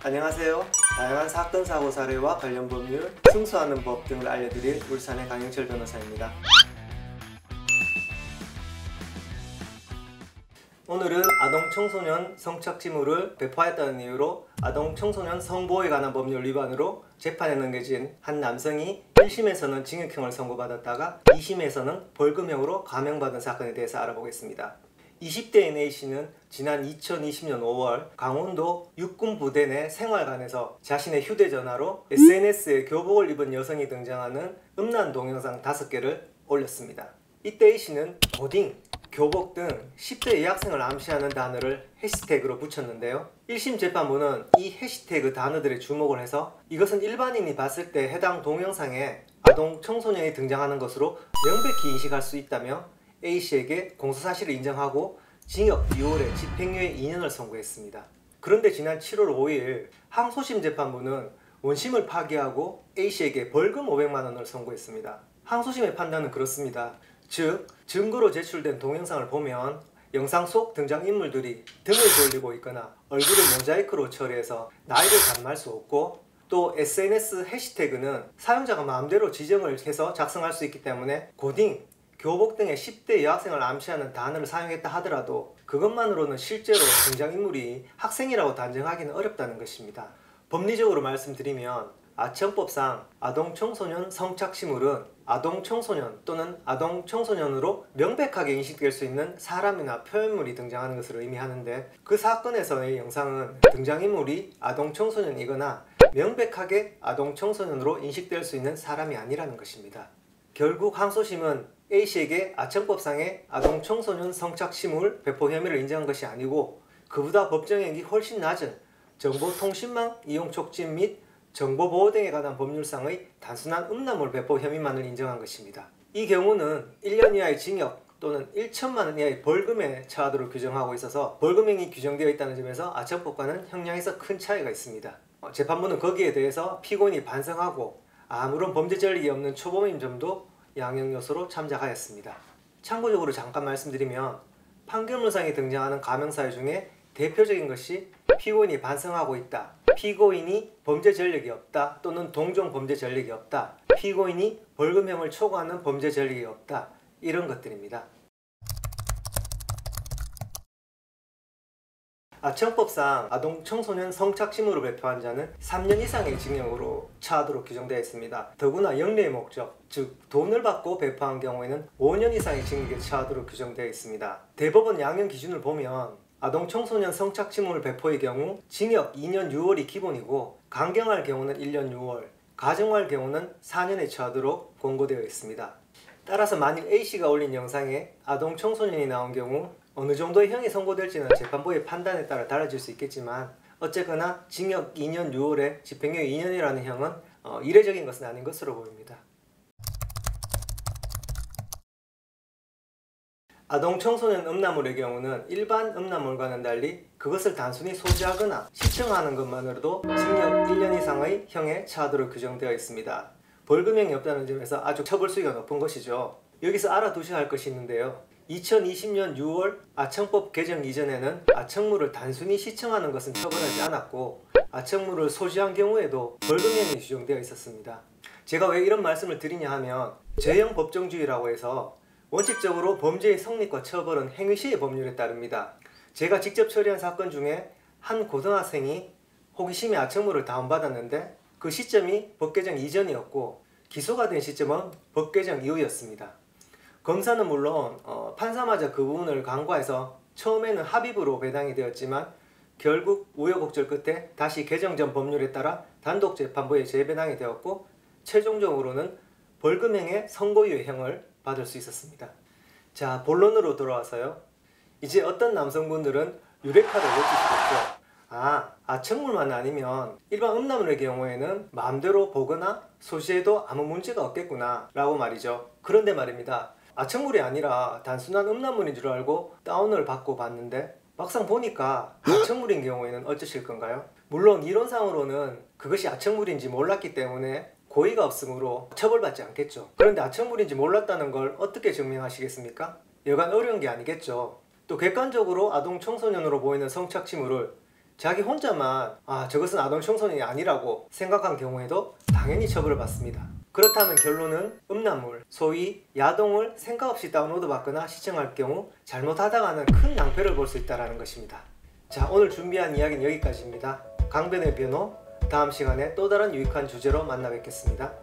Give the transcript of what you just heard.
안녕하세요. 다양한 사건, 사고, 사례와 관련 법률, 승소하는 법 등을 알려드릴 울산의 강영철 변호사입니다. 오늘은 아동 청소년 성착취물을 배포하였다는 이유로 아동 청소년 성보호에 관한 법률 위반으로 재판에 넘겨진 한 남성이 1심에서는 징역형을 선고받았다가 2심에서는 벌금형으로 감형받은 사건에 대해서 알아보겠습니다. 20대인 A씨는 지난 2020년 5월 강원도 육군부대 내 생활관에서 자신의 휴대전화로 SNS에 교복을 입은 여성이 등장하는 음란 동영상 5개를 올렸습니다. 이때 A씨는 고딩, 교복 등 10대 여학생을 암시하는 단어를 해시태그로 붙였는데요. 1심 재판부는 이 해시태그 단어들에 주목을 해서 이것은 일반인이 봤을 때 해당 동영상에 아동 청소년이 등장하는 것으로 명백히 인식할 수 있다며 A씨에게 공소사실을 인정하고 징역 6월에 집행유예 2년을 선고했습니다. 그런데 지난 7월 5일 항소심 재판부는 원심을 파기하고 A씨에게 벌금 500만 원을 선고했습니다. 항소심의 판단은 그렇습니다. 즉, 증거로 제출된 동영상을 보면 영상 속 등장인물들이 등을 돌리고 있거나 얼굴을 모자이크로 처리해서 나이를 감말 수 없고, 또 SNS 해시태그는 사용자가 마음대로 지정을 해서 작성할 수 있기 때문에 고딩, 교복 등의 10대 여학생을 암시하는 단어를 사용했다 하더라도 그것만으로는 실제로 등장인물이 학생이라고 단정하기는 어렵다는 것입니다. 법리적으로 말씀드리면 아청법상 아동청소년 성착취물은 아동청소년 또는 아동청소년으로 명백하게 인식될 수 있는 사람이나 표현물이 등장하는 것을 의미하는데, 그 사건에서의 영상은 등장인물이 아동청소년이거나 명백하게 아동청소년으로 인식될 수 있는 사람이 아니라는 것입니다. 결국 항소심은 A씨에게 아청법상의 아동청소년 성착취물 배포 혐의를 인정한 것이 아니고 그보다 법정형이 훨씬 낮은 정보통신망 이용 촉진 및 정보보호 등에 관한 법률상의 단순한 음란물 배포 혐의만을 인정한 것입니다. 이 경우는 1년 이하의 징역 또는 1천만 원 이하의 벌금에 처하도록 규정하고 있어서 벌금형이 규정되어 있다는 점에서 아청법과는 형량에서 큰 차이가 있습니다. 재판부는 거기에 대해서 피고인이 반성하고 아무런 범죄 전력이 없는 초범인 점도 양형 요소로 참작하였습니다. 참고적으로 잠깐 말씀드리면 판결문상에 등장하는 가명사유 중에 대표적인 것이 피고인이 반성하고 있다, 피고인이 범죄 전력이 없다 또는 동종 범죄 전력이 없다, 피고인이 벌금형을 초과하는 범죄 전력이 없다, 이런 것들입니다. 아청법상 아동 청소년 성착취물을 배포한 자는 3년 이상의 징역으로 처하도록 규정되어 있습니다. 더구나 영리의 목적, 즉 돈을 받고 배포한 경우에는 5년 이상의 징역에 처하도록 규정되어 있습니다. 대법원 양형 기준을 보면 아동 청소년 성착취물 배포의 경우 징역 2년 6월이 기본이고, 강경할 경우는 1년 6월, 가중할 경우는 4년에 처하도록 권고되어 있습니다. 따라서 만일 A씨가 올린 영상에 아동 청소년이 나온 경우 어느 정도의 형이 선고될지는 재판부의 판단에 따라 달라질 수 있겠지만, 어쨌거나 징역 2년 6월에 집행유예 2년이라는 형은 이례적인 것은 아닌 것으로 보입니다. 아동 청소년 음란물의 경우는 일반 음란물과는 달리 그것을 단순히 소지하거나 시청하는 것만으로도 징역 1년 이상의 형에 처하도록 규정되어 있습니다. 벌금형이 없다는 점에서 아주 처벌 수위가 높은 것이죠. 여기서 알아두셔야 할 것이 있는데요. 2020년 6월 아청법 개정 이전에는 아청물을 단순히 시청하는 것은 처벌하지 않았고, 아청물을 소지한 경우에도 벌금형이 규정되어 있었습니다. 제가 왜 이런 말씀을 드리냐 하면, 죄형 법정주의라고 해서 원칙적으로 범죄의 성립과 처벌은 행위시의 법률에 따릅니다. 제가 직접 처리한 사건 중에 한 고등학생이 호기심에 아청물을 다운받았는데 그 시점이 법 개정 이전이었고 기소가 된 시점은 법 개정 이후였습니다. 검사는 물론 판사마저 그 부분을 간과해서 처음에는 합의부로 배당이 되었지만 결국 우여곡절 끝에 다시 개정 전 법률에 따라 단독 재판부에 재배당이 되었고, 최종적으로는 벌금형의 선고유예형을 받을 수 있었습니다. 자, 본론으로 돌아와서요. 이제 어떤 남성분들은 유레카를 외치시겠죠. 아청물만 아니면 일반 음란물의 경우에는 마음대로 보거나 소지해도 아무 문제가 없겠구나 라고 말이죠. 그런데 말입니다. 아청물이 아니라 단순한 음란물인 줄 알고 다운을 받고 봤는데 막상 보니까 아청물인 경우에는 어쩌실 건가요? 물론 이론상으로는 그것이 아청물인지 몰랐기 때문에 고의가 없으므로 처벌받지 않겠죠. 그런데 아청물인지 몰랐다는 걸 어떻게 증명하시겠습니까? 여간 어려운 게 아니겠죠. 또 객관적으로 아동 청소년으로 보이는 성착취물을 자기 혼자만 저것은 아동 청소년이 아니라고 생각한 경우에도 당연히 처벌을 받습니다. 그렇다면 결론은 음란물, 소위 야동을 생각 없이 다운로드 받거나 시청할 경우 잘못하다가는 큰 낭패를 볼 수 있다는 것입니다. 자, 오늘 준비한 이야기는 여기까지입니다. 강변의 변호, 다음 시간에 또 다른 유익한 주제로 만나 뵙겠습니다.